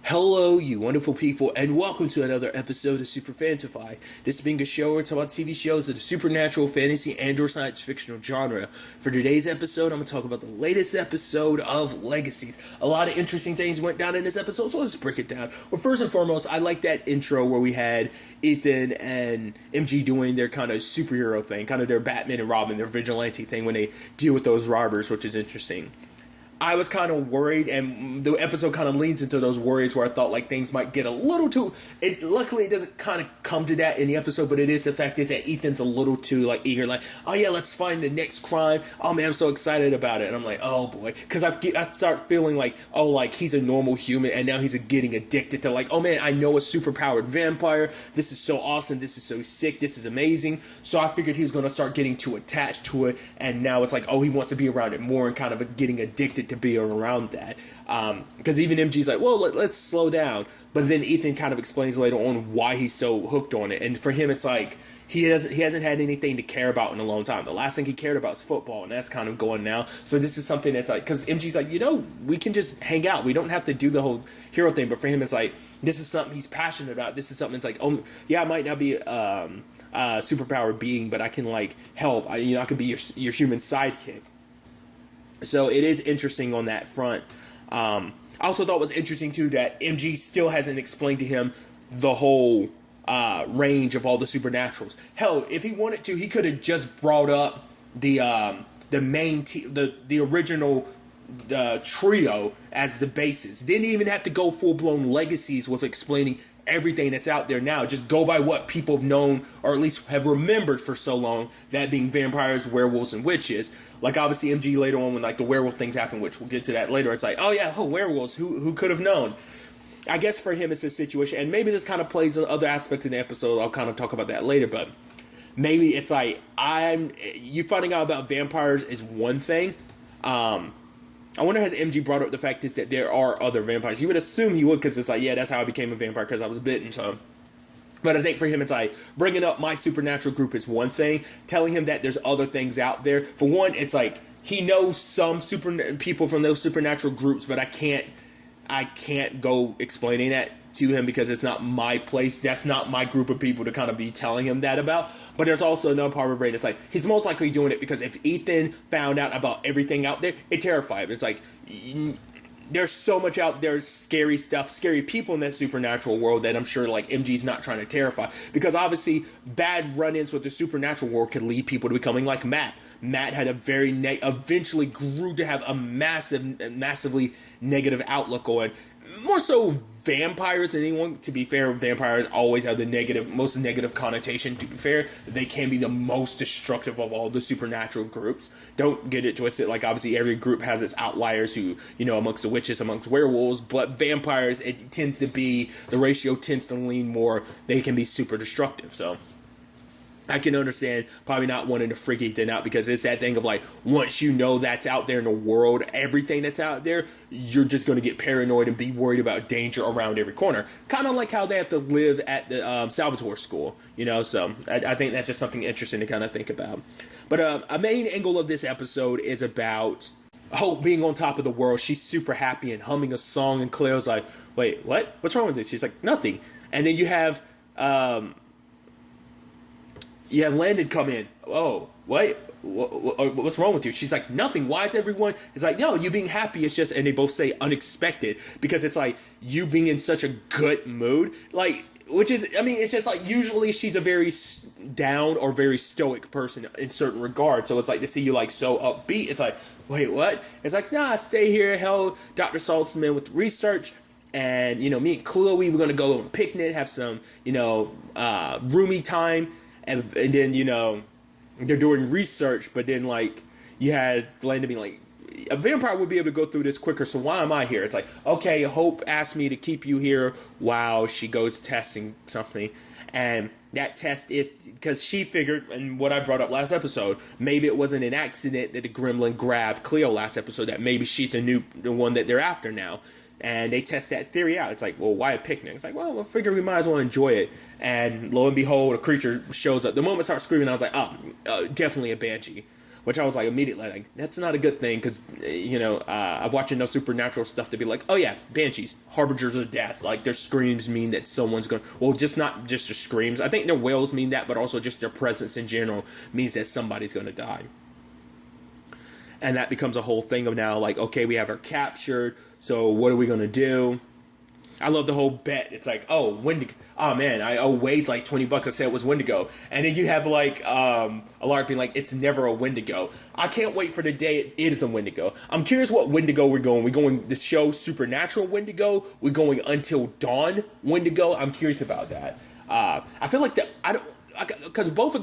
Hello, you wonderful people, and welcome to another episode of Super-Fanta-Fi. This being a show where it's about TV shows of the supernatural, fantasy, and/or science fictional genre. For today's episode, I'm going to talk about the latest episode of Legacies. A lot of interesting things went down in this episode, so let's break it down. Well, first and foremost, I like that intro where we had Ethan and MG doing their kind of superhero thing, kind of their Batman and Robin, their vigilante thing when they deal with those robbers, which is interesting. I was kind of worried, and the episode kind of leans into those worries where I thought like things might get a little too. Luckily, it doesn't kind of come to that in the episode, but it is the fact is that Ethan's a little too like eager, like, oh yeah, let's find the next crime. Oh man, I'm so excited about it, and I'm like, oh boy, because I start feeling like, oh, like he's a normal human, and now he's getting addicted to like, oh man, I know a superpowered vampire. This is so awesome. This is so sick. This is amazing. So I figured he was going to start getting too attached to it, and now it's like, oh, he wants to be around it more and kind of getting addicted to be around that, because even MG's like, well, let's slow down, but then Ethan kind of explains later on why he's so hooked on it, and for him it's like he hasn't had anything to care about in a long time. The last thing he cared about is football, and that's kind of going now. So this is something that's like, because MG's like, we can just hang out, we don't have to do the whole hero thing, but for him it's like, this is something he's passionate about. This is something that's like, oh yeah, I might not be a superpowered being, but I can like help. I can be your human sidekick. So it is interesting on that front. I also thought it was interesting, too, that MG still hasn't explained to him the whole range of all the supernaturals. Hell, if he wanted to, he could have just brought up the main the original trio as the basis. Didn't even have to go full-blown Legacies with explaining everything that's out there now. Just go by what people have known, or at least have remembered for so long, that being vampires, werewolves, and witches. Like, obviously, MG later on, when like the werewolf things happen, which we'll get to that later, it's like, oh yeah, werewolves, who could have known? I guess for him it's a situation, and maybe this kind of plays in other aspects in the episode. I'll kind of talk about that later, but maybe it's like, you finding out about vampires is one thing. I wonder, has MG brought up the fact is that there are other vampires? You would assume he would, because it's like, yeah, that's how I became a vampire, because I was bitten, so. But I think for him, it's like, bringing up my supernatural group is one thing. Telling him that there's other things out there. For one, it's like, he knows some people from those supernatural groups, but I can't go explaining that to him because it's not my place. That's not my group of people to kind of be telling him that about. But there's also another part of my brain that's like, he's most likely doing it because if Ethan found out about everything out there, it terrified him. It's like, there's so much out there, scary stuff, scary people in that supernatural world that I'm sure like MG's not trying to terrify. Because obviously bad run-ins with the supernatural world could lead people to becoming like Matt. Matt had a very eventually grew to have a massively negative outlook on more so vampires than anyone. To be fair, vampires always have the most negative connotation. To be fair, they can be the most destructive of all the supernatural groups. Don't get it twisted. Like, obviously, every group has its outliers who, amongst the witches, amongst werewolves, but vampires, the ratio tends to lean more, they can be super destructive, so. I can understand probably not wanting to freak Ethan out, because it's that thing of like, once you know that's out there in the world, everything that's out there, you're just going to get paranoid and be worried about danger around every corner. Kind of like how they have to live at the Salvatore school, so I think that's just something interesting to kind of think about. But a main angle of this episode is about Hope being on top of the world. She's super happy and humming a song, and Cleo's like, wait, what? What's wrong with it? She's like, nothing. And then you have Landon come in. Oh, what's wrong with you? She's like, nothing. Why is everyone? It's like, no, you being happy. It's just, and they both say unexpected, because it's like you being in such a good mood. Like, which is, it's just like, usually she's a very down or very stoic person in certain regards. So it's like to see you like so upbeat. It's like, wait, what? It's like, nah, stay here. Hell, Dr. Saltzman with research. And, me and Chloe, we're going to go on a picnic, have some, roomy time. And then, they're doing research, but then, like, you had Landon being like, a vampire would be able to go through this quicker, so why am I here? It's like, okay, Hope asked me to keep you here while she goes testing something. And that test is because she figured, and what I brought up last episode, maybe it wasn't an accident that the gremlin grabbed Cleo last episode, that maybe she's the one that they're after now. And they test that theory out. It's like, well, why a picnic? It's like, well, I figure we might as well enjoy it. And lo and behold, a creature shows up. The moment it starts screaming, I was like, definitely a banshee. which I was like immediately like, that's not a good thing, because I've watched enough supernatural stuff to be like, oh yeah, banshees, harbingers of death. Like their screams mean that someone's going. Well, not just their screams. I think their wails mean that, but also just their presence in general means that somebody's going to die. And that becomes a whole thing of now, like, okay, we have her captured, so what are we going to do? I love the whole bet. It's like, oh, Wendigo. Oh, man, I weighed like $20. I said it was Wendigo. And then you have like a lark being like, it's never a Wendigo. I can't wait for the day it is a Wendigo. I'm curious what Wendigo we're going. We're going the show Supernatural Wendigo. We're going Until Dawn Wendigo. I'm curious about that. I feel like that, because both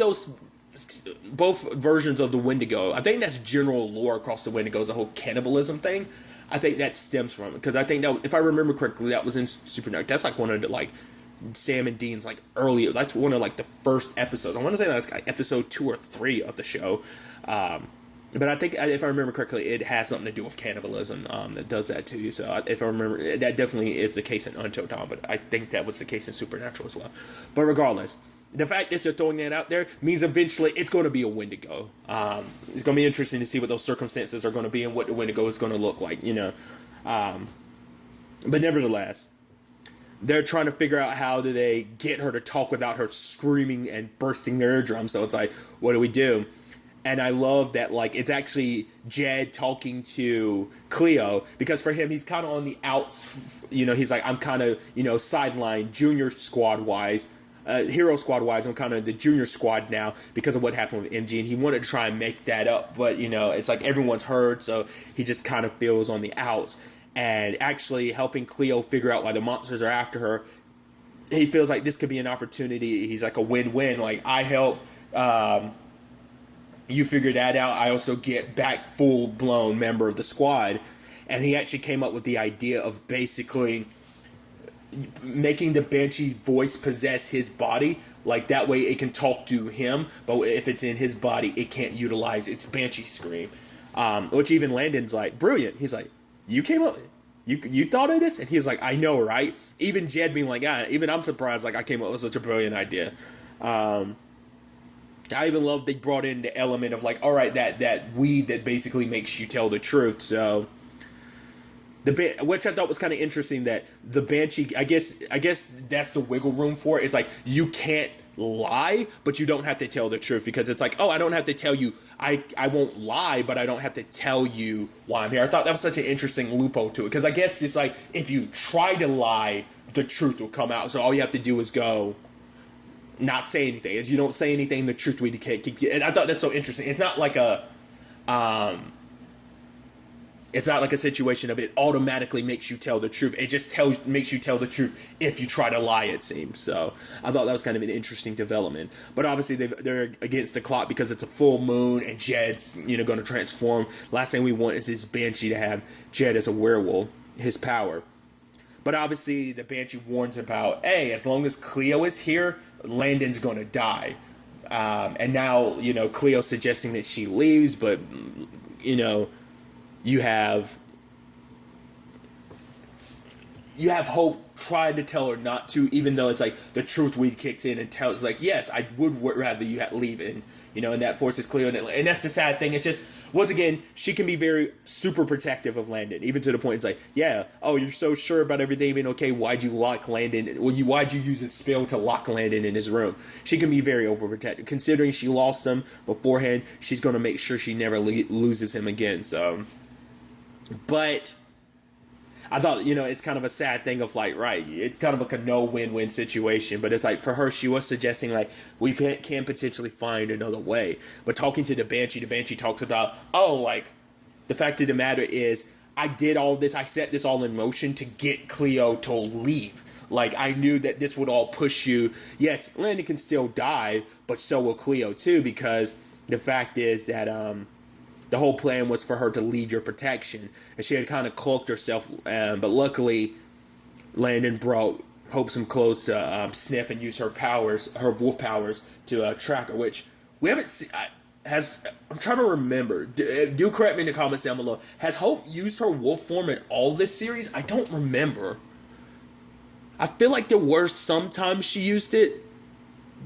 versions of the Wendigo, I think that's general lore across the Wendigos, the whole cannibalism thing. I think that stems from it, because I think that, if I remember correctly, that was in Supernatural. That's like one of the, like, Sam and Dean's, like, earlier. That's one of, like, the first episodes. I want to say that's like episode 2 or 3 of the show. But I think, if I remember correctly, it has something to do with cannibalism that does that to you. So if I remember, that definitely is the case in Until Dawn, but I think that was the case in Supernatural as well. But regardless, the fact that they're throwing that out there means eventually it's going to be a Wendigo. It's going to be interesting to see what those circumstances are going to be and what the Wendigo is going to look like, But nevertheless, they're trying to figure out how do they get her to talk without her screaming and bursting their eardrums. So it's like, what do we do? And I love that, like, it's actually Jed talking to Cleo, because for him, he's kind of on the outs. He's like, I'm kind of, sidelined junior squad-wise. Hero squad-wise, I'm kind of the junior squad now because of what happened with MG, and he wanted to try and make that up, but, it's like everyone's heard, so he just kind of feels on the outs. And actually helping Cleo figure out why the monsters are after her, he feels like this could be an opportunity. He's like a win-win. Like, I help you figure that out. I also get back full-blown member of the squad. And he actually came up with the idea of basically making the Banshee's voice possess his body. Like, that way it can talk to him, but if it's in his body, it can't utilize its Banshee scream. Which even Landon's like, brilliant. He's like, you came up, you thought of this? And he's like, I know, right? Even Jed being like, even I'm surprised, like, I came up with such a brilliant idea. I even love they brought in the element of, like, all right, that weed that basically makes you tell the truth. So, which I thought was kind of interesting, that the Banshee, I guess that's the wiggle room for it. It's like, you can't lie, but you don't have to tell the truth, because it's like, oh, I don't have to tell you, I won't lie, but I don't have to tell you why I'm here. I thought that was such an interesting loophole to it, because I guess it's like, if you try to lie, the truth will come out. So all you have to do is go, not say anything. As you don't say anything, the truth will keep. And I thought that's so interesting. It's not like a situation of it automatically makes you tell the truth. It just makes you tell the truth if you try to lie, it seems. So I thought that was kind of an interesting development. But obviously they're against the clock because it's a full moon and Jed's going to transform. Last thing we want is this Banshee to have Jed as a werewolf, his power. But obviously the Banshee warns about, hey, as long as Cleo is here, Landon's going to die. And now, Cleo suggesting that she leaves, but, you have Hope trying to tell her not to, even though it's like the truth weed kicks in and tells, like, yes, I would rather you leave. And, and that forces Cleo. And that's the sad thing. It's just, once again, she can be very super protective of Landon, even to the point it's like, yeah, oh, you're so sure about everything being okay. Why'd you lock Landon? Why'd you use a spell to lock Landon in his room? She can be very overprotective. Considering she lost him beforehand, she's going to make sure she never loses him again. So, but I thought, it's kind of a sad thing of, like, right, it's kind of like a no-win-win situation, but it's like, for her, she was suggesting, like, we can potentially find another way. But talking to the Banshee talks about, oh, like, the fact of the matter is, I did all this, I set this all in motion to get Cleo to leave. Like, I knew that this would all push you. Yes, Landon can still die, but so will Cleo, too, because the fact is that, the whole plan was for her to leave your protection. And she had kind of cloaked herself. But luckily, Landon brought Hope some clothes to sniff and use her wolf powers to track her, which we haven't seen. I'm trying to remember. Do correct me in the comments down below. Has Hope used her wolf form in all this series? I don't remember. I feel like there were some times she used it.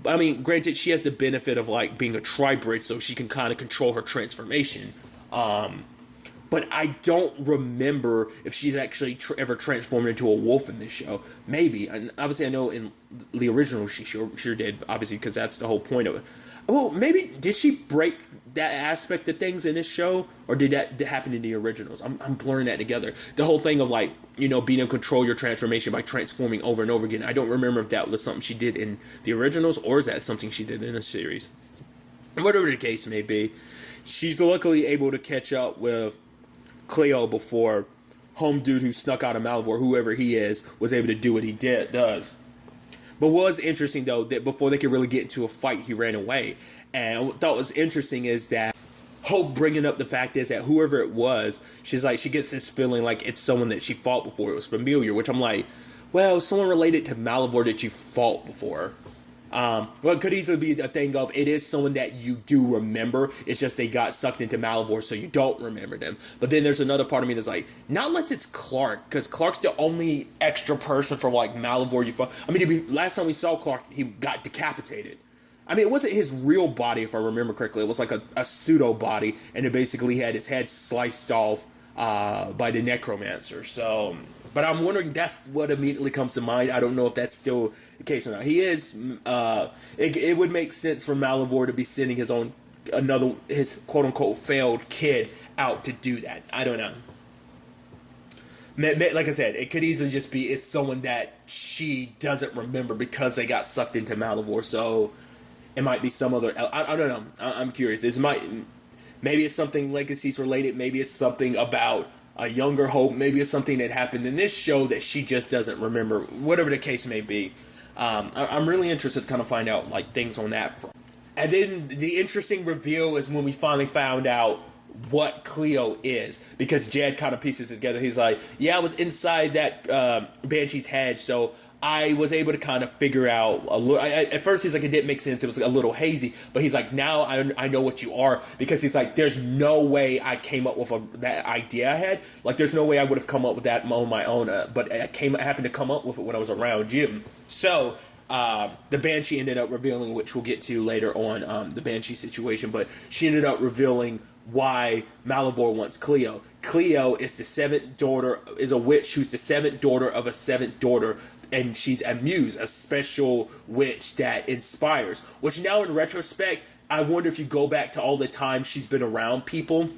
I mean, granted, she has the benefit of like being a tribrid, so she can kind of control her transformation. But I don't remember if she's actually ever transformed into a wolf in this show. Maybe. And obviously, I know in the original she sure did, obviously, because that's the whole point of it. Oh, maybe, did she break that aspect of things in this show? Or did that happen in the originals? I'm blurring that together. The whole thing of, like, you know, being able to control your transformation by transforming over and over again. I don't remember if that was something she did in the originals, or is that something she did in a series. Whatever the case may be, she's luckily able to catch up with Cleo before home dude who snuck out of Malivore, whoever he is, was able to do what he does. But what was interesting, though, that before they could really get into a fight, he ran away. And what I thought was interesting is that Hope bringing up the fact is that whoever it was, she's like, she gets this feeling like it's someone that she fought before. It was familiar, which I'm like, well, someone related to Malivore that you fought before. Well, it could easily be a thing of it is someone that you do remember. It's just they got sucked into Malivore, so you don't remember them. But then there's another part of me that's like, not unless it's Clark, because Clark's the only extra person from like Malivore you fought. I mean, last time we saw Clark, he got decapitated. I mean, it wasn't his real body, if I remember correctly. It was like a pseudo body, and it basically had his head sliced off by the necromancer. So, but I'm wondering, that's what immediately comes to mind. I don't know if that's still the case or not. He is, it would make sense for Malivore to be sending his quote-unquote failed kid out to do that. I don't know. Like I said, it could easily just be it's someone that she doesn't remember because they got sucked into Malivore. So it might be some other. I don't know. I'm curious. Maybe it's something Legacies related. Maybe it's something about a younger Hope. Maybe it's something that happened in this show that she just doesn't remember. Whatever the case may be, I'm really interested to kind of find out like things on that front. And then the interesting reveal is when we finally found out what Cleo is, because Jed kind of pieces it together. He's like, yeah, I was inside that Banshee's head, so I was able to kind of figure out a little. At first, he's like, it didn't make sense. It was like a little hazy. But he's like, now I know what you are, because he's like, there's no way I came up with that idea I had. Like, there's no way I would have come up with that on my own. But I happened to come up with it when I was around you. So the Banshee ended up revealing, which we'll get to later on, the Banshee situation. But she ended up revealing why Malivore wants Cleo. Cleo is the seventh daughter, is a witch who's the seventh daughter of a seventh daughter. And she's a muse, a special witch that inspires. Which now in retrospect, I wonder if you go back to all the times she's been around people.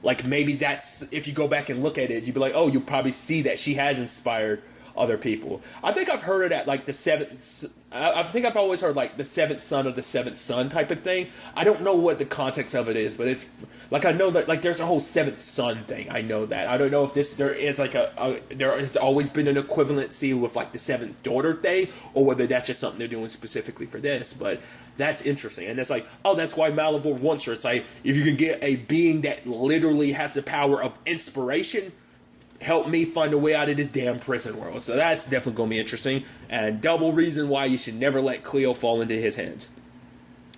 Like maybe that's, if you go back and look at it, you'd be like, oh, you'll probably see that she has inspired other people. I think I've heard of that, like the seventh. I think I've always heard like the seventh son of the seventh son type of thing. I don't know what the context of it is, but it's like I know that like there's a whole seventh son thing. I know that. I don't know if there is like there has always been an equivalency with like the seventh daughter thing, or whether that's just something they're doing specifically for this. But that's interesting, and it's like, oh, that's why Malivore wants her. It's like if you can get a being that literally has the power of inspiration, help me find a way out of this damn prison world. So that's definitely going to be interesting. And double reason why you should never let Cleo fall into his hands.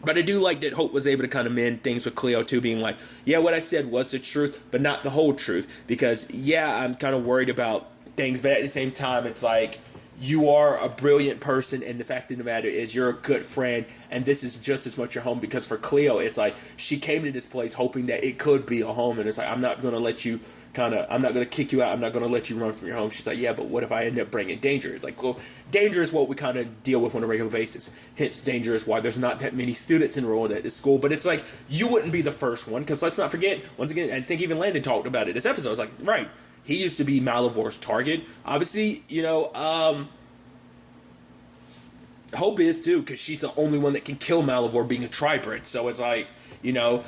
But I do like that Hope was able to kind of mend things with Cleo too, being like, yeah, what I said was the truth, but not the whole truth. Because, yeah, I'm kind of worried about things, but at the same time, it's like, you are a brilliant person, and the fact of the matter is you're a good friend, and this is just as much your home. Because for Cleo, it's like, she came to this place hoping that it could be a home, and it's like, I'm not going to let you I'm not going to kick you out. I'm not going to let you run from your home. She's like, yeah, but what if I end up bringing danger? It's like, well, danger is what we kind of deal with on a regular basis. Hence, danger is why there's not that many students enrolled at this school. But it's like, you wouldn't be the first one, because let's not forget, once again, I think even Landon talked about it this episode. It's like, right, he used to be Malivore's target. Obviously, you know, Hope is too, because she's the only one that can kill Malivore being a tribrid. So it's like, you know,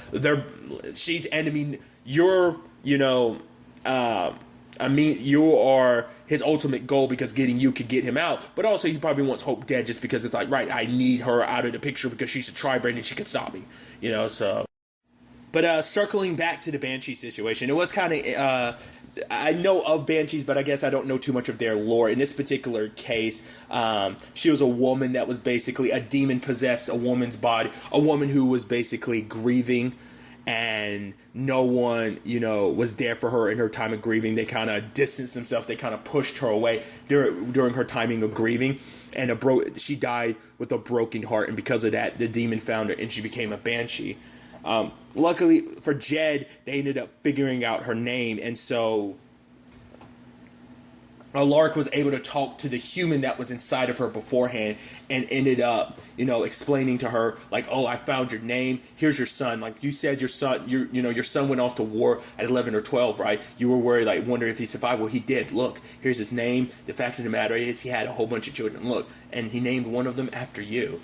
she's enemy. You're, you know, you are his ultimate goal, because getting you could get him out. But also, he probably wants Hope dead just because it's like, right, I need her out of the picture because she's a tribrid and she can stop me. You know, so. But circling back to the Banshee situation, it was kind of. I know of Banshees, but I guess I don't know too much of their lore. In this particular case, she was a woman that was basically a demon-possessed, a woman's body, a woman who was basically grieving. and no one, was there for her in her time of grieving. They kind of distanced themselves. They kind of pushed her away during her timing of grieving, and she died with a broken heart. And because of that, the demon found her, and she became a banshee. Luckily for Jed, they ended up figuring out her name, and so Alaric was able to talk to the human that was inside of her beforehand, and ended up, explaining to her, like, oh, I found your name. Here's your son. Like, you said your son, your son went off to war at 11 or 12, right? You were worried, like, wondering if he survived. Well, he did. Look, here's his name. The fact of the matter is he had a whole bunch of children. Look, and he named one of them after you,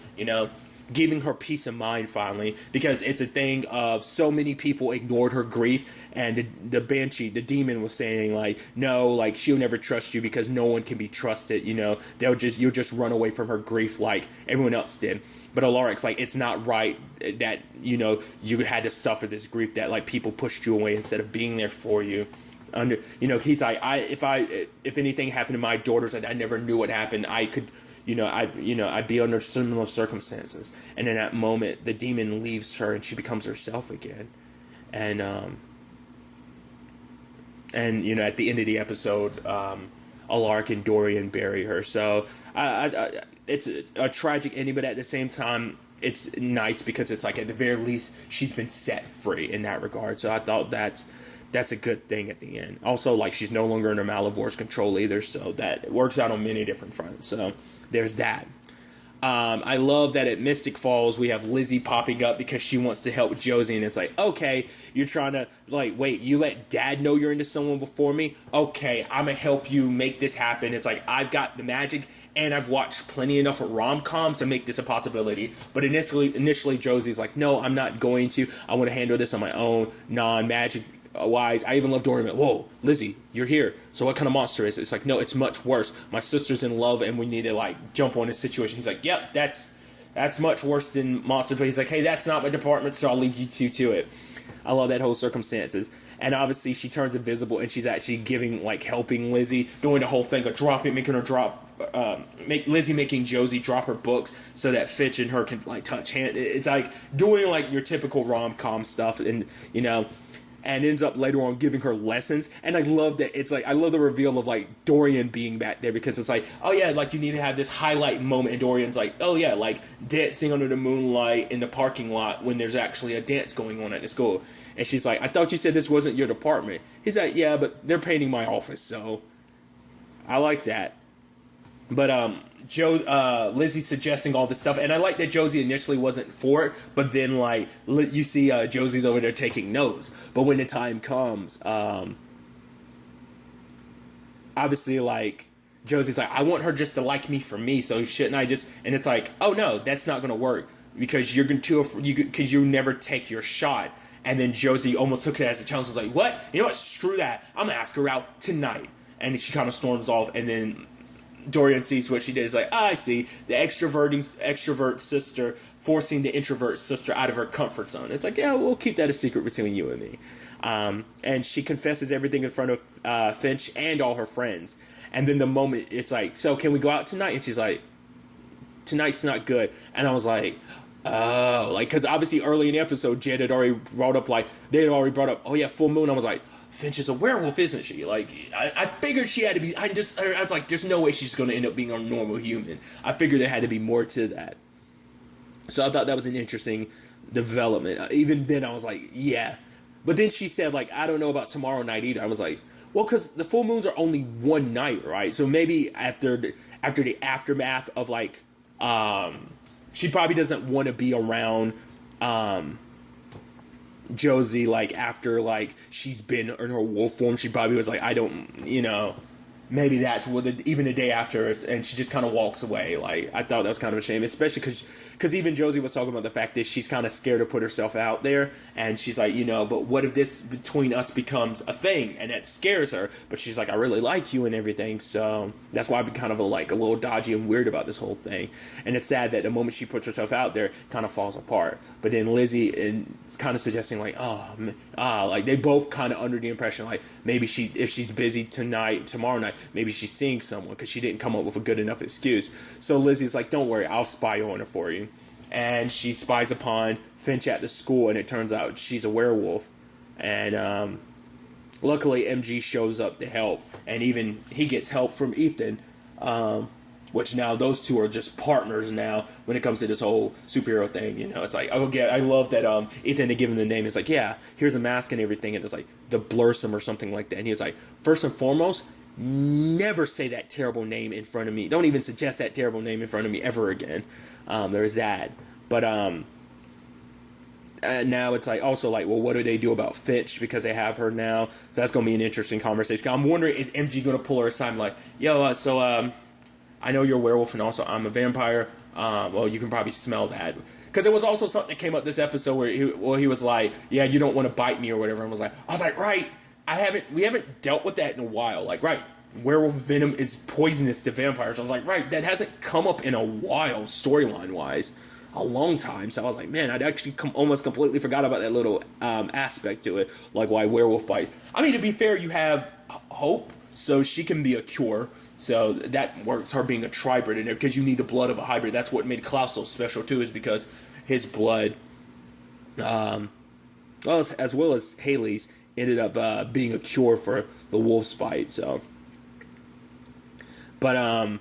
giving her peace of mind finally, because it's a thing of so many people ignored her grief, and the banshee, the demon, was saying, like, no, like, she'll never trust you because no one can be trusted, you'll just run away from her grief like everyone else did. But Alaric's like, it's not right that, you had to suffer this grief, that, like, people pushed you away instead of being there for you. He's like, if anything happened to my daughters and I never knew what happened, I could, I'd be under similar circumstances. And in that moment, the demon leaves her and she becomes herself again. And at the end of the episode, Alaric and Dorian bury her. So it's a tragic ending, but at the same time, it's nice because it's like, at the very least, she's been set free in that regard. So I thought that's a good thing at the end. Also, like, she's no longer under Malivor's control either, so that works out on many different fronts. So there's that. I love that at Mystic Falls we have Lizzie popping up because she wants to help Josie, and it's like, okay, you're trying to, like, wait, you let Dad know you're into someone before me? Okay, I'm gonna help you make this happen. It's like, I've got the magic, and I've watched plenty enough of rom-coms to make this a possibility. But initially Josie's like, no, I'm not going to. I want to handle this on my own, non-magic wise. I even love Dorian. Whoa, Lizzie, you're here. So what kind of monster is it? It's like, no, it's much worse. My sister's in love and we need to, like, jump on this situation. He's like, yep, that's much worse than monsters. But he's like, hey, that's not my department, so I'll leave you two to it. I love that whole circumstances. And obviously she turns invisible and she's actually helping Lizzie, doing the whole thing of making her drop, Lizzie making Josie drop her books so that Fitch and her can, like, touch hand. It's like doing, like, your typical rom-com stuff, and and ends up later on giving her lessons. And I love that it's like, I love the reveal of, like, Dorian being back there, because it's like, oh yeah, like, you need to have this highlight moment, and Dorian's like, oh yeah, like, dancing under the moonlight in the parking lot when there's actually a dance going on at the school. And she's like, I thought you said this wasn't your department. He's like, yeah, but they're painting my office, so I like that. But Lizzie suggesting all this stuff, and I like that Josie initially wasn't for it, but then, like, you see Josie's over there taking notes. But when the time comes, obviously, like, Josie's like, I want her just to like me for me, so shouldn't I just? And it's like, oh no, that's not going to work, because because you never take your shot. And then Josie almost took it as a challenge. Was like, what? You know what? Screw that. I'm gonna ask her out tonight. And she kind of storms off, and then Dorian sees what she did. Is like, I see, the extrovert sister forcing the introvert sister out of her comfort zone. It's like, yeah, we'll keep that a secret between you and me. And she confesses everything in front of Finch and all her friends. And then the moment it's like, so can we go out tonight? And she's like, tonight's not good. And I was like, oh, like, because obviously early in the episode, Jed had already brought up, oh yeah, full moon. I was like, Finch is a werewolf, isn't she? Like, I figured she had to be. I was like, there's no way she's going to end up being a normal human. I figured there had to be more to that. So I thought that was an interesting development. Even then, I was like, yeah. But then she said, like, I don't know about tomorrow night either. I was like, well, because the full moons are only one night, right? So maybe after the aftermath of, like, she probably doesn't want to be around Josie, like, after, like, she's been in her wolf form. She probably was like, I don't, maybe that's what even the day after, and she just kind of walks away. Like, I thought that was kind of a shame, especially because even Josie was talking about the fact that she's kind of scared to put herself out there, and she's like, but what if this between us becomes a thing, and that scares her? But she's like, I really like you and everything, so that's why I've been kind of a little dodgy and weird about this whole thing. And it's sad that the moment she puts herself out there, it kind of falls apart. But then Lizzie is kind of suggesting, like, like, they both kind of under the impression, like, maybe if she's busy tomorrow night, maybe she's seeing someone because she didn't come up with a good enough excuse. So Lizzie's like, don't worry, I'll spy on her for you. and she spies upon Finch at the school, and it turns out she's a werewolf. And luckily, MG shows up to help, and even he gets help from Ethan, which now those two are just partners now when it comes to this whole superhero thing. You know, it's like, I love that Ethan had given the name. It's like, yeah, here's a mask and everything, and it's like the Blursome or something like that. And he was like, first and foremost, never say that terrible name in front of me. Don't even suggest that terrible name in front of me ever again. There's that. But now it's like also like, well, what do they do about Finch because they have her now? So that's gonna be an interesting conversation. I'm wondering, is MG gonna pull her aside and like, yo, I know you're a werewolf and also I'm a vampire. Well, you can probably smell that. Because there was also something that came up this episode where he was like, yeah, you don't want to bite me or whatever. And I was like, right, we haven't dealt with that in a while. Like, right, werewolf venom is poisonous to vampires. I was like, right, that hasn't come up in a while, storyline-wise, a long time. So I was like, man, I'd actually almost completely forgot about that little aspect to it, like why werewolf bites. I mean, to be fair, you have Hope, so she can be a cure. So that works, her being a tribrid in there, because you need the blood of a hybrid. That's what made Klaus so special too, is because his blood, as well as Haley's, ended up being a cure for the wolf's bite. So, but I'm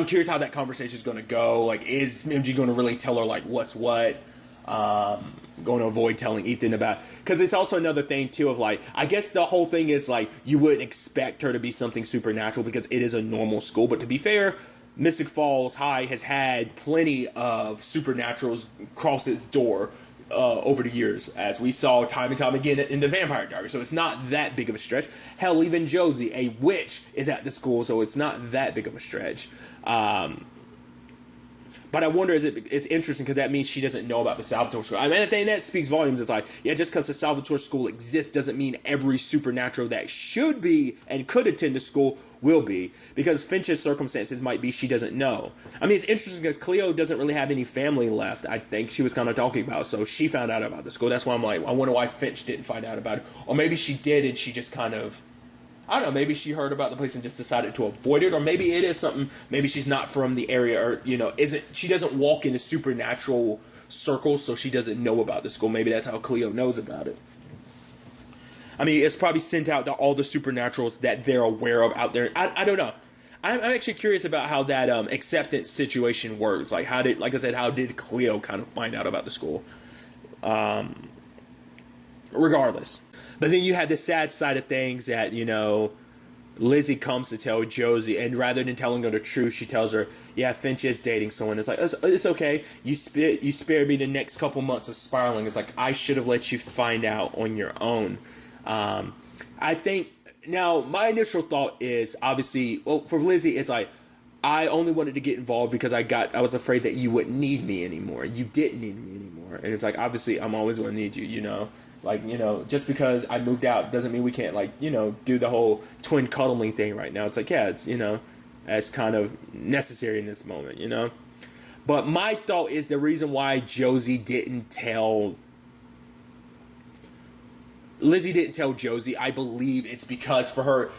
curious how that conversation is going to go. Like, is MG going to really tell her like what's what? Going to avoid telling Ethan about, because it's also another thing too of like, I guess the whole thing is like, you wouldn't expect her to be something supernatural because it is a normal school. But to be fair, Mystic Falls High has had plenty of supernaturals cross its door over the years, as we saw time and time again in the Vampire Diaries. So it's not that big of a stretch. Hell, even Josie, a witch, is at the school, so it's not that big of a stretch. But I wonder, it's interesting because that means she doesn't know about the Salvatore School. I mean, I think that speaks volumes. It's like, yeah, just because the Salvatore School exists doesn't mean every supernatural that should be and could attend the school will be. Because Finch's circumstances might be she doesn't know. I mean, it's interesting because Cleo doesn't really have any family left, I think she was kind of talking about. So she found out about the school. That's why I'm like, I wonder why Finch didn't find out about it. Or maybe she did and she just kind of, I don't know, maybe she heard about the place and just decided to avoid it, or maybe it is something, maybe she's not from the area, or, you know, she doesn't walk in the supernatural circles, so she doesn't know about the school. Maybe that's how Cleo knows about it. I mean, it's probably sent out to all the supernaturals that they're aware of out there. I don't know. I'm actually curious about how that acceptance situation works. Like, how did Cleo kind of find out about the school? Regardless. But then you had the sad side of things that, you know, Lizzie comes to tell Josie, and rather than telling her the truth, she tells her, yeah, Finch is dating someone. It's like, it's okay. You spared me the next couple months of spiraling. It's like, I should have let you find out on your own. I think, now, my initial thought is, obviously, well, for Lizzie, it's like, I only wanted to get involved because I was afraid that you wouldn't need me anymore. You didn't need me anymore. And it's like, obviously, I'm always going to need you, you know. Like, you know, just because I moved out doesn't mean we can't, like, you know, do the whole twin cuddling thing right now. It's like, yeah, it's, you know, it's kind of necessary in this moment, you know. But my thought is the reason why Lizzie didn't tell Josie, I believe it's because for her,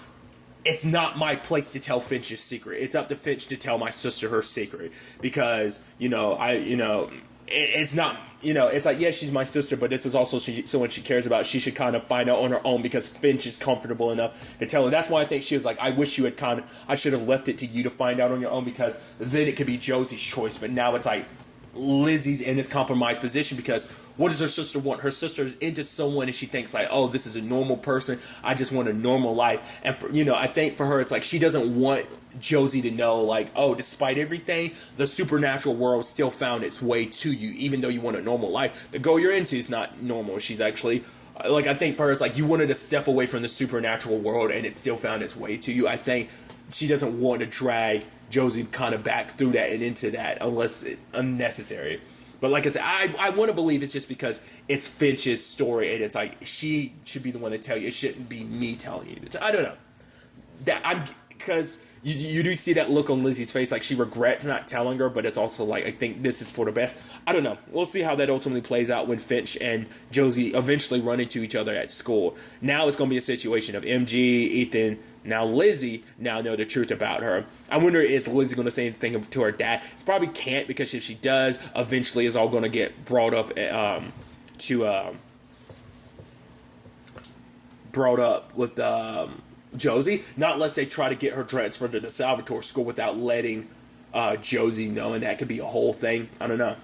it's not my place to tell Finch's secret. It's up to Finch to tell my sister her secret. Because, you know, it's not, you know, it's like, yeah, she's my sister, but this is also someone she cares about. She should kind of find out on her own because Finch is comfortable enough to tell her. That's why I think she was like, I wish you had I should have left it to you to find out on your own, because then it could be Josie's choice. But now it's like, Lizzie's in this compromised position because what does her sister want? Her sister's into someone and she thinks like, oh, this is a normal person. I just want a normal life. And for, you know, I think for her, it's like she doesn't want Josie to know like, oh, despite everything, the supernatural world still found its way to you, even though you want a normal life. The girl you're into is not normal. She's actually like, I think for her, it's like you wanted to step away from the supernatural world and it still found its way to you. I think she doesn't want to drag Josie kind of back through that and into that unless it's unnecessary. But like I said, I want to believe it's just because it's Finch's story and it's like she should be the one to tell you. It shouldn't be me telling you. I don't know. Because you do see that look on Lizzie's face, like she regrets not telling her, but it's also like, I think this is for the best. I don't know. We'll see how that ultimately plays out when Finch and Josie eventually run into each other at school. Now it's going to be a situation of MG, Ethan, Now Lizzie now know the truth about her. I wonder, is Lizzie going to say anything to her dad? She probably can't, because if she does, eventually it's all going to get brought up with Josie. Not unless they try to get her transferred to the Salvatore school without letting Josie know, and that could be a whole thing. I don't know.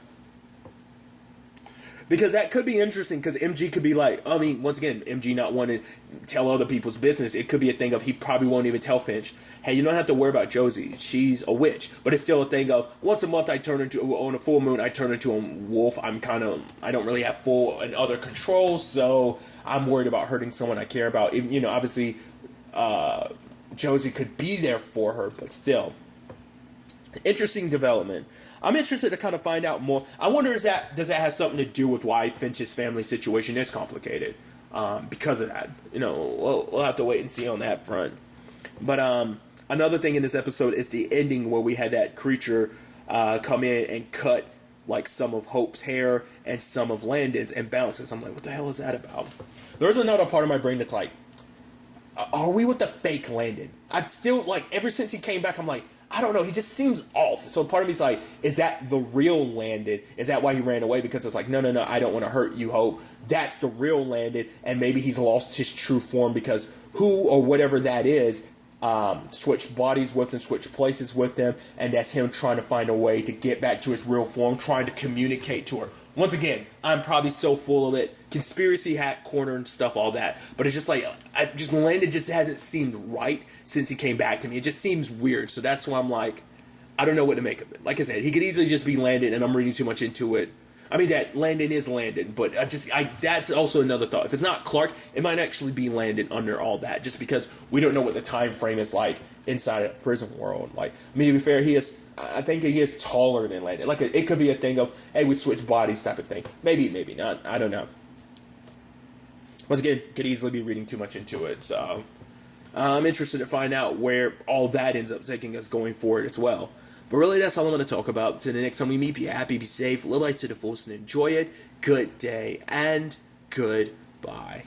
Because that could be interesting, because MG could be like, I mean, once again, MG not wanting to tell other people's business. It could be a thing of he probably won't even tell Finch, hey, you don't have to worry about Josie. She's a witch. But it's still a thing of, once a month on a full moon, I turn into a wolf. I don't really have full and other control, so I'm worried about hurting someone I care about. Obviously, Josie could be there for her, but still. Interesting development. I'm interested to kind of find out more. I wonder, does that have something to do with why Finch's family situation is complicated? Because of that. We'll have to wait and see on that front. But another thing in this episode is the ending, where we had that creature come in and cut like some of Hope's hair and some of Landon's and bounces. I'm like, what the hell is that about? There's another part of my brain that's like, are we with the fake Landon? I'm still like, ever since he came back, I'm like, I don't know, he just seems off. So part of me's like, is that the real Landon? Is that why he ran away? Because it's like, no, I don't want to hurt you, Hope. That's the real Landon, and maybe he's lost his true form because who or whatever that is switched bodies with him, switched places with him, and that's him trying to find a way to get back to his real form, trying to communicate to her. Once again, I'm probably so full of it. Conspiracy hat corner and stuff, all that. But it's just like, Landon just hasn't seemed right since he came back to me. It just seems weird. So that's why I'm like, I don't know what to make of it. Like I said, he could easily just be Landon, and I'm reading too much into it. I mean, that Landon is Landon, but that's also another thought. If it's not Clark, it might actually be Landon under all that, just because we don't know what the time frame is like inside a prison world. Like, I mean, to be fair, I think he is taller than Landon. Like, it could be a thing of, hey, we switch bodies type of thing. Maybe not. I don't know. Once again, could easily be reading too much into it, so I'm interested to find out where all that ends up taking us going forward as well. But really, that's all I'm going to talk about. Till the next time we meet, be happy, be safe, live life to the fullest, and enjoy it. Good day, and goodbye.